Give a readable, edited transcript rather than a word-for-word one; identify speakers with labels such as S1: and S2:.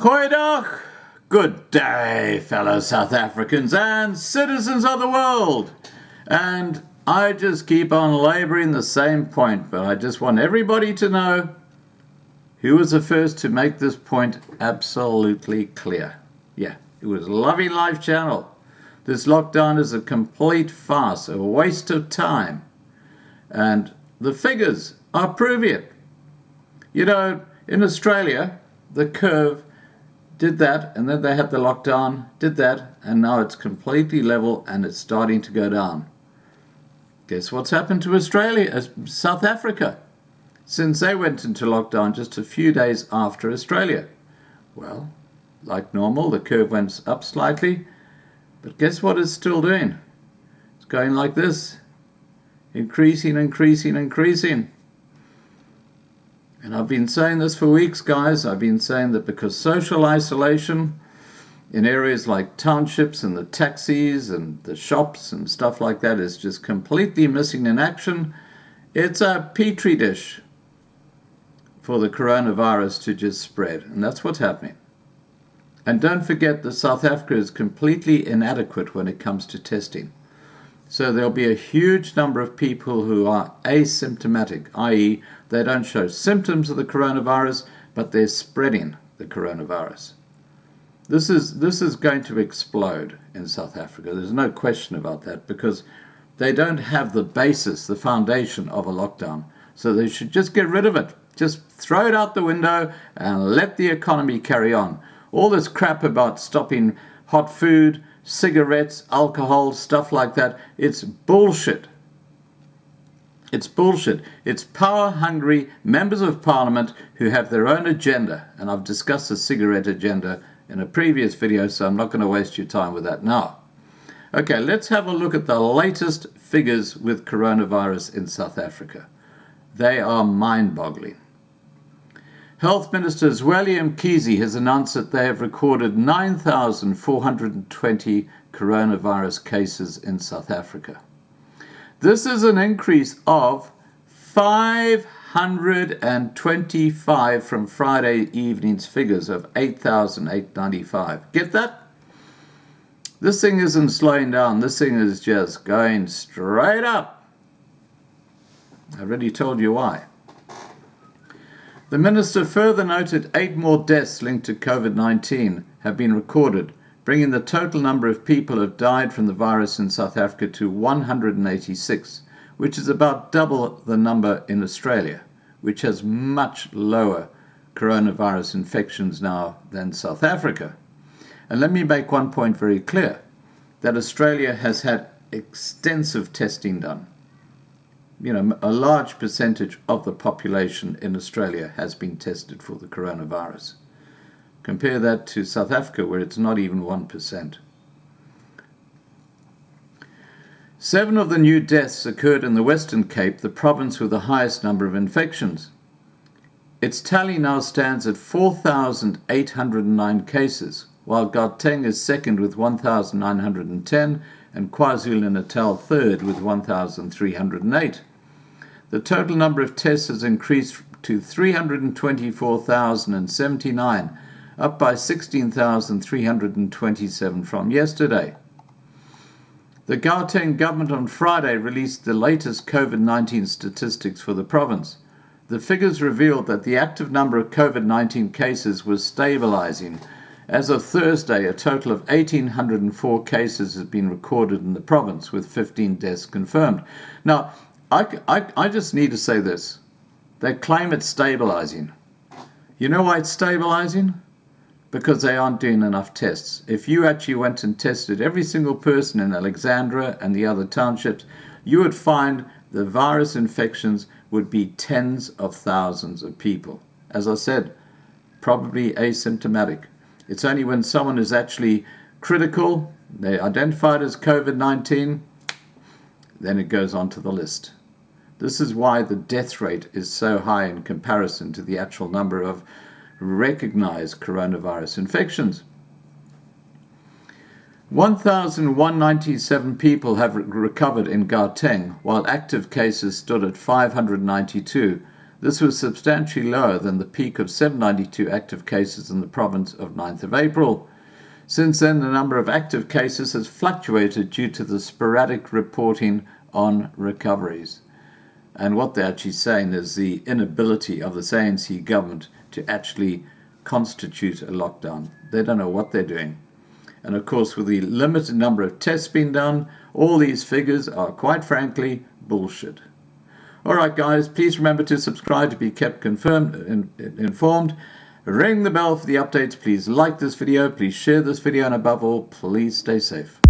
S1: Goeiedag, good day, fellow South Africans and citizens of the world. And I just keep on laboring the same point, but I just want everybody to know who was the first to make this point absolutely clear. Yeah, it was Loving Life Channel. This lockdown is a complete farce, a waste of time. And the figures are proving it. You know, in Australia, the curve did that, and then they had the lockdown, did that, and now it's completely level and it's starting to go down. Guess what's happened to South Africa, since they went into lockdown just a few days after Australia? Well, like normal, the curve went up slightly, but guess what it's still doing? It's going like this, increasing. And I've been saying this for weeks, guys. I've been saying that because social isolation in areas like townships and the taxis and the shops and stuff like that is just completely missing in action. It's a petri dish for the coronavirus to just spread. And that's what's happening. And don't forget that South Africa is completely inadequate when it comes to testing. So there'll be a huge number of people who are asymptomatic, i.e. they don't show symptoms of the coronavirus, but they're spreading the coronavirus. This is going to explode in South Africa. There's no question about that, because they don't have the basis, the foundation of a lockdown. So they should just get rid of it. Just throw it out the window and let the economy carry on. All this crap about stopping hot food, cigarettes, alcohol, stuff like that, it's bullshit. It's bullshit. It's power-hungry members of parliament who have their own agenda. And I've discussed the cigarette agenda in a previous video, so I'm not going to waste your time with that now. Okay, let's have a look at the latest figures with coronavirus in South Africa. They are mind-boggling. Health Minister Zweli Mkhize has announced that they have recorded 9,420 coronavirus cases in South Africa. This is an increase of 525 from Friday evening's figures of 8,895. Get that? This thing isn't slowing down. This thing is just going straight up. I already told you why. The minister further noted 8 more deaths linked to COVID-19 have been recorded, bringing the total number of people who have died from the virus in South Africa to 186, which is about double the number in Australia, which has much lower coronavirus infections now than South Africa. And let me make one point very clear, that Australia has had extensive testing done. You know, a large percentage of the population in Australia has been tested for the coronavirus. Compare that to South Africa, where it's not even 1%. 7 of the new deaths occurred in the Western Cape, the province with the highest number of infections. Its tally now stands at 4,809 cases, while Gauteng is second with 1,910 and KwaZulu-Natal third with 1,308. The total number of tests has increased to 324,079, up by 16,327 from yesterday. The Gauteng government on Friday released the latest COVID-19 statistics for the province. The figures revealed that the active number of COVID-19 cases was stabilizing. As of Thursday, a total of 1,804 cases have been recorded in the province, with 15 deaths confirmed. Now, I just need to say this. They claim it's stabilizing. You know why it's stabilizing? Because they aren't doing enough tests. If you actually went and tested every single person in Alexandra and the other townships, you would find the virus infections would be tens of thousands of people. As I said, probably asymptomatic. It's only when someone is actually critical, they're identified as COVID-19, then it goes onto the list. This is why the death rate is so high in comparison to the actual number of recognized coronavirus infections. 1,197 people have recovered in Gauteng, while active cases stood at 592. This was substantially lower than the peak of 792 active cases in the province of 9th of April. Since then, the number of active cases has fluctuated due to the sporadic reporting on recoveries. And what they're actually saying is the inability of the ANC government to actually constitute a lockdown. They don't know what they're doing. And of course, with the limited number of tests being done, all these figures are, quite frankly, bullshit. All right, guys, please remember to subscribe to be kept informed. Ring the bell for the updates. Please like this video. Please share this video. And above all, please stay safe.